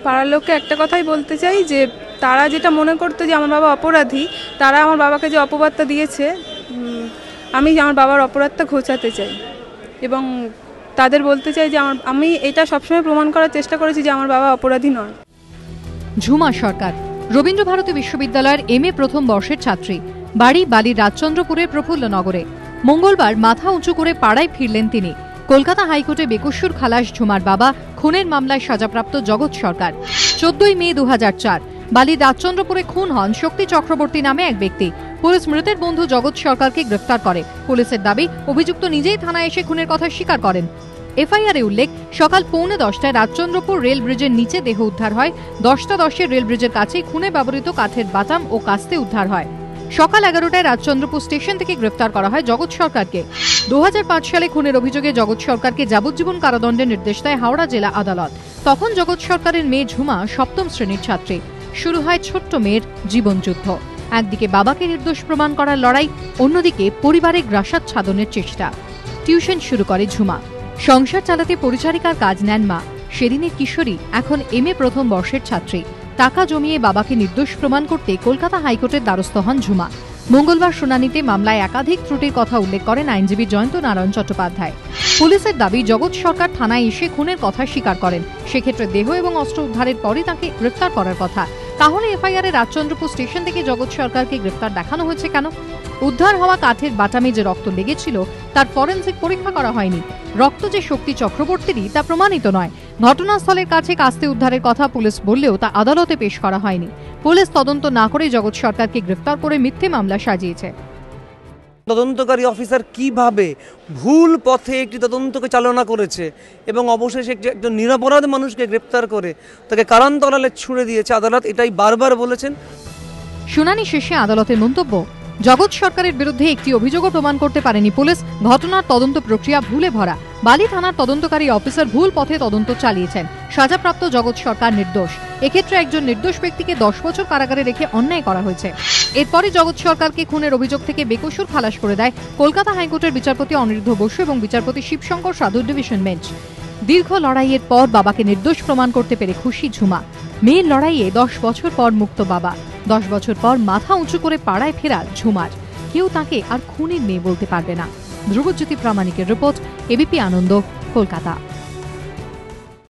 পাড়ার লোককে একটা কথাই বলতে চাই যে তারা যেটা মনে করতো যে আমার বাবা অপরাধী, তারা আমার বাবাকে যে অপবাদটা দিয়েছে, আমি আমার বাবার অপরাধটা ঘোচাতে চাই এবং তাদের বলতে চাই যে আমি এটা সবসময় প্রমাণ করার চেষ্টা করেছি যে আমার বাবা অপরাধী নয়। ঝুমা সরকার রবীন্দ্রভারতী বিশ্ববিদ্যালয়ের MA প্রথম বর্ষের ছাত্রী, বাড়ি বালির রাজচন্দ্রপুরের প্রফুল্লনগরে। মঙ্গলবার মাথা উঁচু করে পাড়ায় ফিরলেন তিনি। কলকাতা হাইকোর্টে বেকসুর খালাস ঝুমার বাবা খুনের মামলায় সাজাপ্রাপ্ত জগৎ সরকার। 14 মে 2004 বালির রাজচন্দ্রপুরে খুন হন শক্তি চক্রবর্তী নামে এক ব্যক্তি। পুলিশ মৃতের বন্ধু জগৎ সরকারকে গ্রেফতার করে। পুলিশের দাবি, অভিযুক্ত নিজেই থানায় এসে খুনের কথা স্বীকার করেন। এফআইআরে উল্লেখ, সকাল 9:45টায় রাজচন্দ্রপুর রেল ব্রিজের নিচে দেহ উদ্ধার হয়। 10:10 রেল ব্রিজের কাছেই খুনে ব্যবহৃত কাঠের বাটাম ও কাস্তে উদ্ধার হয়। সকাল 11টায় রাজচন্দ্রপুর স্টেশন থেকে গ্রেফতার করা হয় জগৎ সরকারকে। 2005 সালে খুনের অভিযোগে জগৎ সরকারকে যাবজ্জীবন কারাদণ্ডের নির্দেশ দেয় হাওড়া জেলা আদালত। তখন জগৎ সরকারের মেয়ে ঝুমা 7ম শ্রেণীর ছাত্রী। শুরু হয় ছোট্ট মেয়ের জীবনযুদ্ধ। একদিকে বাবাকে নির্দোষ প্রমাণ করার লড়াই, অন্যদিকে পরিবারে গ্রাসাচ্ছাদনের চেষ্টা। টিউশন শুরু করে ঝুমা। সংসার চালাতে পরিচারিকার কাজ নেন মা। সেদিনের কিশোরী এখন MA প্রথম বর্ষের ছাত্রী। টাকা জমিয়ে বাবাকে নির্দোষ প্রমাণ করতে কলকাতা হাইকোর্টের দ্বারস্থ হন ঝুমা। মঙ্গলবার শুনানিতে মামলায় একাধিক ত্রুটির কথা উল্লেখ করেন আইনজীবী জয়ন্ত নারায়ণ চট্টোপাধ্যায়। পুলিশের দাবি, জগৎ সরকার থানায় এসে খুনের কথা স্বীকার করেন। সেক্ষেত্রে দেহ এবং অস্ত্র উদ্ধারের পরই তাকে গ্রেফতার করার কথা। তাহলে এফআইআরে রাজচন্দ্রপুর স্টেশন থেকে জগৎ সরকারকে গ্রেফতার দেখানো হয়েছে কেন? উদ্ধার হওয়া কাঠের বাটামে যে রক্ত লেগেছিল তার ফরেনসিক পরীক্ষা করা হয়নি। রক্ত যে শক্তি চক্রবর্তীরই তা প্রমাণিত নয়। ঘটনাস্থলের কাছে কাস্তে উদ্ধারের কথা পুলিশ বললেও তা আদালতে পেশ করা হয়নি। পুলিশ তদন্ত না করে জগৎ সরকারকে গ্রেফতার করে মিথ্যে মামলা সাজিয়েছে। তদন্তকারী অফিসার কিভাবে ভুল পথে একটি তদন্তকে চালনা করেছে এবং অবশেষে একজন নিরপরাধ মানুষকে গ্রেপ্তার করে তাকে কারান্তরালে ছুড়ে দিয়েছে, আদালত এটাই বারবার বলেছেন। শুনানি শেষে আদালতের মন্তব্য, জগৎ সরকারের বিরুদ্ধে একটি অভিযোগও প্রমাণ করতে পারেনি পুলিশ। ঘটনার তদন্ত প্রক্রিয়া ভুলে ভরা। বালি থানার তদন্তকারী অফিসার ভুল পথে তদন্ত চালিয়েছেন। সাজাপ্রাপ্ত জগৎ সরকার নির্দোষ। এক্ষেত্রে একজন নির্দোষ ব্যক্তিকে 10 বছর কারাগারে রেখে অন্যায় করা হয়েছে। এরপরই জগৎ সরকারকে খুনের অভিযোগ থেকে বেকসুর খালাস করে দেয় কলকাতা হাইকোর্টের বিচারপতি অনিরুদ্ধ বসু এবং বিচারপতি শিবশঙ্কর সাধুর ডিভিশন বেঞ্চ। দীর্ঘ লড়াইয়ের পর বাবাকে নির্দোষ প্রমাণ করতে পেরে খুশি ঝুমা। মেয়ের লড়াইয়ে 10 বছর পর মুক্ত বাবা। 10 বছর পর মাথা উঁচু করে পাড়ায় ফেরা ঝুমার। কেউ তাকে আর খুনের মেয়ে বলতে পারবে না। ধ্রুবজ্যোতি প্রামাণিকের রিপোর্ট, এবিপি আনন্দ, কলকাতা।